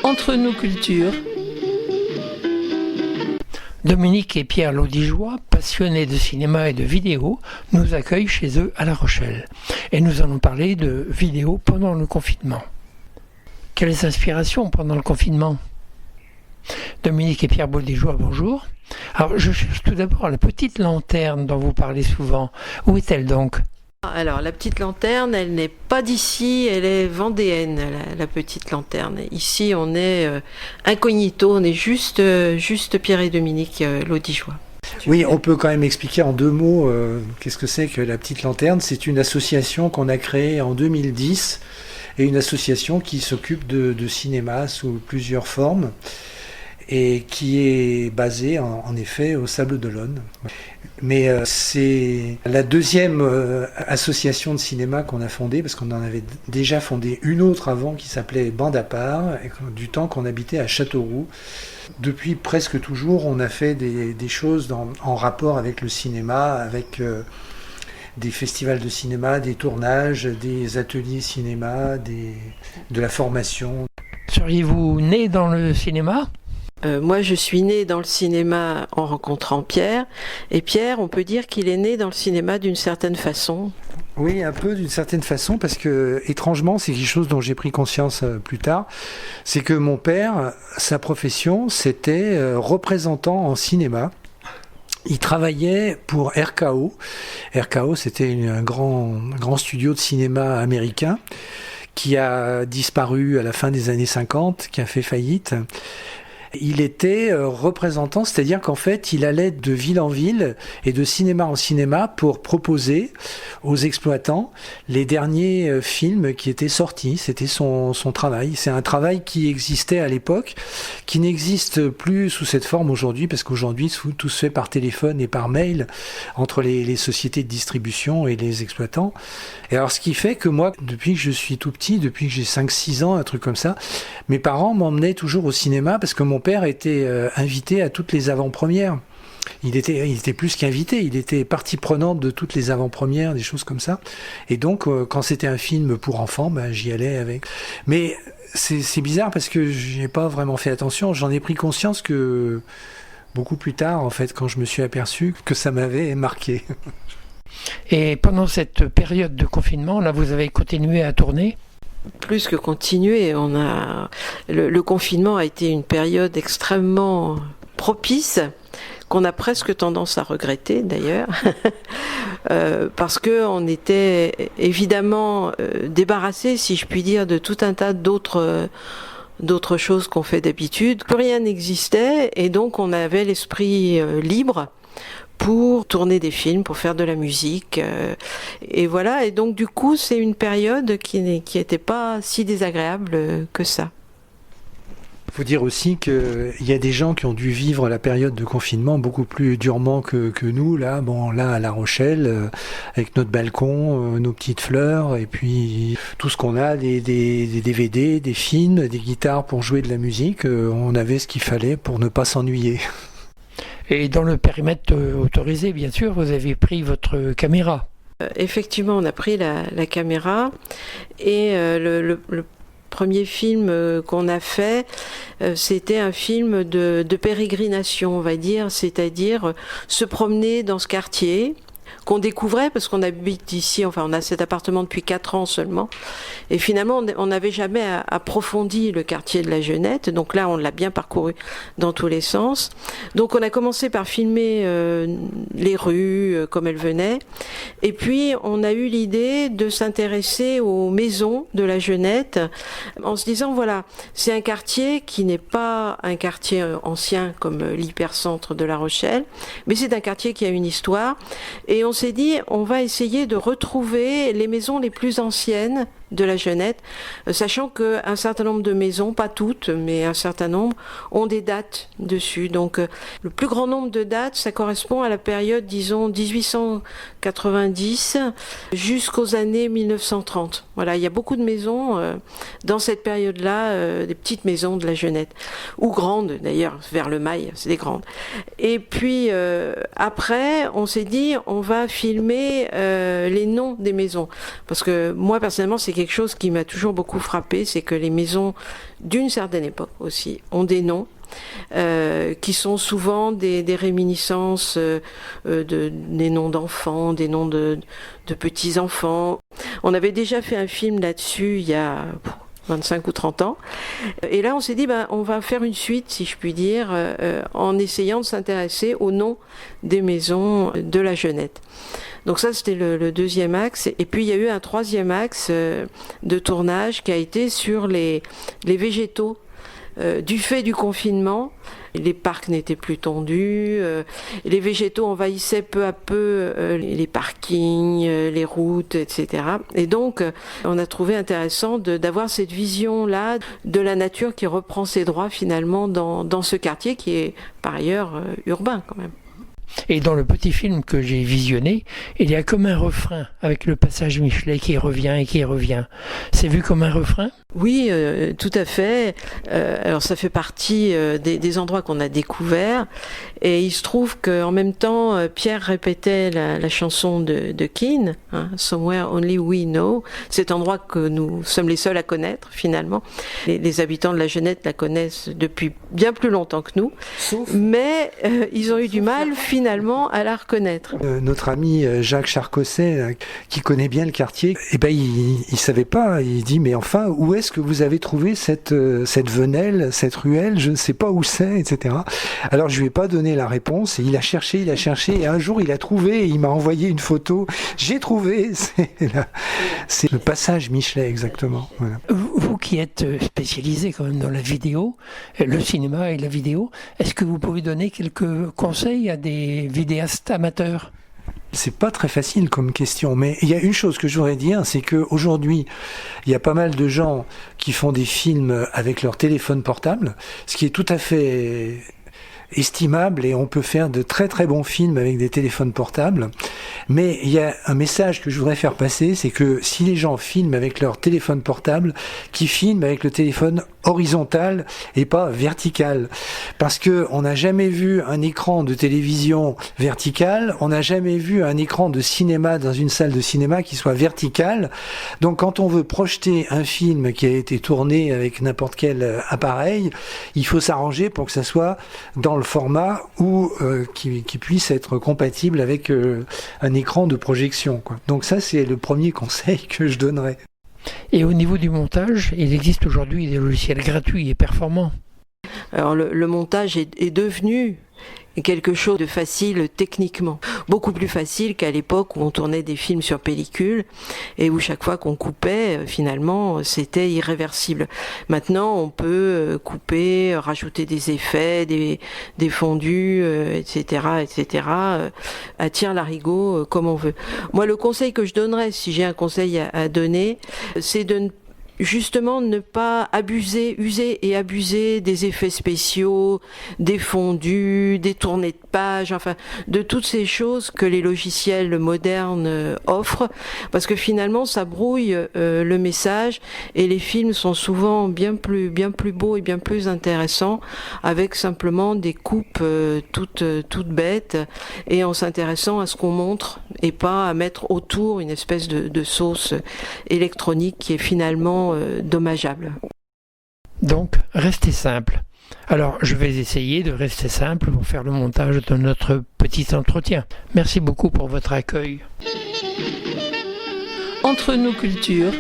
Entre nos cultures. Dominique et Pierre Laudigeois, passionnés de cinéma et de vidéo, nous accueillent chez eux à La Rochelle. Et nous allons parler de vidéo pendant le confinement. Quelles inspirations pendant le confinement ? Dominique et Pierre Laudigeois, bonjour. Alors, je cherche tout d'abord la petite lanterne dont vous parlez souvent. Où est-elle donc ? Alors, la petite lanterne, elle n'est pas d'ici, elle est vendéenne, la petite lanterne. Ici, on est incognito, on est juste Pierre et Dominique Laudigeois. Oui, on peut quand même expliquer en deux mots qu'est-ce que c'est que la petite lanterne. C'est une association qu'on a créée en 2010 et une association qui s'occupe de cinéma sous plusieurs formes et qui est basée en effet au Sable d'Olonne. Mais c'est la deuxième association de cinéma qu'on a fondée, parce qu'on en avait déjà fondé une autre avant qui s'appelait Bande à part, du temps qu'on habitait à Châteauroux. Depuis presque toujours, on a fait des choses en rapport avec le cinéma, avec des festivals de cinéma, des tournages, des ateliers cinéma, de la formation. Seriez-vous né dans le cinéma ? Moi, je suis née dans le cinéma en rencontrant Pierre. Et Pierre, on peut dire qu'il est né dans le cinéma d'une certaine façon. Oui, un peu d'une certaine façon, parce que, étrangement, c'est quelque chose dont j'ai pris conscience plus tard, c'est que mon père, sa profession, c'était représentant en cinéma. Il travaillait pour RKO. RKO, c'était un grand studio de cinéma américain qui a disparu à la fin des années 50, qui a fait faillite. Il était représentant, c'est-à-dire qu'en fait, il allait de ville en ville et de cinéma en cinéma pour proposer aux exploitants les derniers films qui étaient sortis. C'était son travail. C'est un travail qui existait à l'époque, qui n'existe plus sous cette forme aujourd'hui, parce qu'aujourd'hui, tout se fait par téléphone et par mail entre les sociétés de distribution et les exploitants. Et alors, ce qui fait que moi, depuis que je suis tout petit, depuis que j'ai 5-6 ans, un truc comme ça, mes parents m'emmenaient toujours au cinéma parce que mon père était invité à toutes les avant-premières. Il était plus qu'invité, il était partie prenante de toutes les avant-premières, des choses comme ça. Et donc, quand c'était un film pour enfants, j'y allais avec. Mais c'est bizarre parce que j'ai pas vraiment fait attention. J'en ai pris conscience que beaucoup plus tard, en fait, quand je me suis aperçu que ça m'avait marqué. Et pendant cette période de confinement, là, vous avez continué à tourner ? Plus que continuer, le confinement a été une période extrêmement propice, qu'on a presque tendance à regretter d'ailleurs, parce qu'on était évidemment débarrassé, si je puis dire, de tout un tas d'autres choses qu'on fait d'habitude. Plus rien n'existait et donc on avait l'esprit libre pour tourner des films, pour faire de la musique, et voilà. Et donc du coup, c'est une période qui n'était pas si désagréable que ça. Il faut dire aussi qu'il y a des gens qui ont dû vivre la période de confinement beaucoup plus durement que nous, là à La Rochelle, avec notre balcon, nos petites fleurs, et puis tout ce qu'on a, des DVD, des films, des guitares pour jouer de la musique, on avait ce qu'il fallait pour ne pas s'ennuyer. Et dans le périmètre autorisé, bien sûr, vous avez pris votre caméra. Effectivement, on a pris la caméra et le premier film qu'on a fait, c'était un film de pérégrination, on va dire, c'est-à-dire se promener dans ce quartier qu'on découvrait parce qu'on habite ici, enfin on a cet appartement depuis 4 ans seulement, et finalement on n'avait jamais approfondi le quartier de la Jeunette, donc là on l'a bien parcouru dans tous les sens. Donc on a commencé par filmer les rues comme elles venaient, et puis on a eu l'idée de s'intéresser aux maisons de la Jeunette en se disant voilà, c'est un quartier qui n'est pas un quartier ancien comme l'hypercentre de La Rochelle, mais c'est un quartier qui a une histoire, et on s'est dit, on va essayer de retrouver les maisons les plus anciennes de la Jeunette, sachant qu'un certain nombre de maisons, pas toutes, mais un certain nombre, ont des dates dessus. Donc le plus grand nombre de dates, ça correspond à la période, disons, 1890 jusqu'aux années 1930. Voilà, il y a beaucoup de maisons dans cette période-là, des petites maisons de la Jeunette, ou grandes d'ailleurs, vers le Mail, c'est des grandes. Et puis après, on s'est dit, on va filmer les noms des maisons, parce que moi personnellement, c'est quelque chose qui m'a toujours beaucoup frappé, c'est que les maisons d'une certaine époque aussi ont des noms qui sont souvent des réminiscences des noms d'enfants, des noms de petits-enfants. On avait déjà fait un film là-dessus il y a 25 ou 30 ans. Et là, on s'est dit, on va faire une suite, si je puis dire, en essayant de s'intéresser aux noms des maisons de la Jeunette. Donc ça, c'était le deuxième axe. Et puis, il y a eu un troisième axe de tournage qui a été sur les végétaux. Du fait du confinement, les parcs n'étaient plus tendus, les végétaux envahissaient peu à peu les parkings, les routes, etc. Et donc, on a trouvé intéressant d'avoir cette vision-là de la nature qui reprend ses droits finalement dans ce quartier qui est par ailleurs urbain quand même. Et dans le petit film que j'ai visionné, il y a comme un refrain avec le passage Michelet qui revient et qui revient. C'est vu comme un refrain ? Oui, tout à fait. Alors ça fait partie des endroits qu'on a découverts. Et il se trouve qu'en même temps, Pierre répétait la chanson de Keane, hein, Somewhere Only We Know, cet endroit que nous sommes les seuls à connaître finalement. Les habitants de la Jeunette la connaissent depuis bien plus longtemps que nous, mais ils ont eu du mal finalement à la reconnaître. Notre ami Jacques Charcosset, qui connaît bien le quartier, il savait pas. Il dit mais enfin où est-ce que vous avez trouvé cette venelle, cette ruelle, je ne sais pas où c'est, etc. Alors je lui ai pas donné la réponse et il a cherché et un jour il a trouvé et il m'a envoyé une photo. J'ai trouvé, c'est le passage Michelet exactement. Voilà. Vous qui êtes spécialisé quand même dans la vidéo, le cinéma et la vidéo, est-ce que vous pouvez donner quelques conseils à des vidéastes amateurs ? C'est pas très facile comme question, mais il y a une chose que je voudrais dire, c'est qu'aujourd'hui, il y a pas mal de gens qui font des films avec leur téléphone portable, ce qui est tout à fait estimable et on peut faire de très très bons films avec des téléphones portables. Mais il y a un message que je voudrais faire passer, c'est que si les gens filment avec leur téléphone portable, qu'ils filment avec le téléphone horizontal et pas vertical. Parce que on n'a jamais vu un écran de télévision vertical, on n'a jamais vu un écran de cinéma dans une salle de cinéma qui soit vertical. Donc quand on veut projeter un film qui a été tourné avec n'importe quel appareil, il faut s'arranger pour que ça soit dans le format où qui puisse être compatible avec un écran de projection, quoi. Donc ça, c'est le premier conseil que je donnerais. Et au niveau du montage, il existe aujourd'hui des logiciels gratuits et performants. Alors le montage est devenu quelque chose de facile techniquement, beaucoup plus facile qu'à l'époque où on tournait des films sur pellicule et où chaque fois qu'on coupait, finalement, c'était irréversible. Maintenant, on peut couper, rajouter des effets, des fondus, etc., à tire-larigot, comme on veut. Moi, le conseil que je donnerais, si j'ai un conseil à donner, c'est de justement ne pas user et abuser des effets spéciaux, des fondus, des tournées de pages, enfin de toutes ces choses que les logiciels modernes offrent, parce que finalement ça brouille le message et les films sont souvent bien plus beaux et bien plus intéressants avec simplement des coupes toutes bêtes et en s'intéressant à ce qu'on montre et pas à mettre autour une espèce de sauce électronique qui est finalement dommageable. Donc, restez simple. Alors, je vais essayer de rester simple pour faire le montage de notre petit entretien. Merci beaucoup pour votre accueil. Entre nos cultures,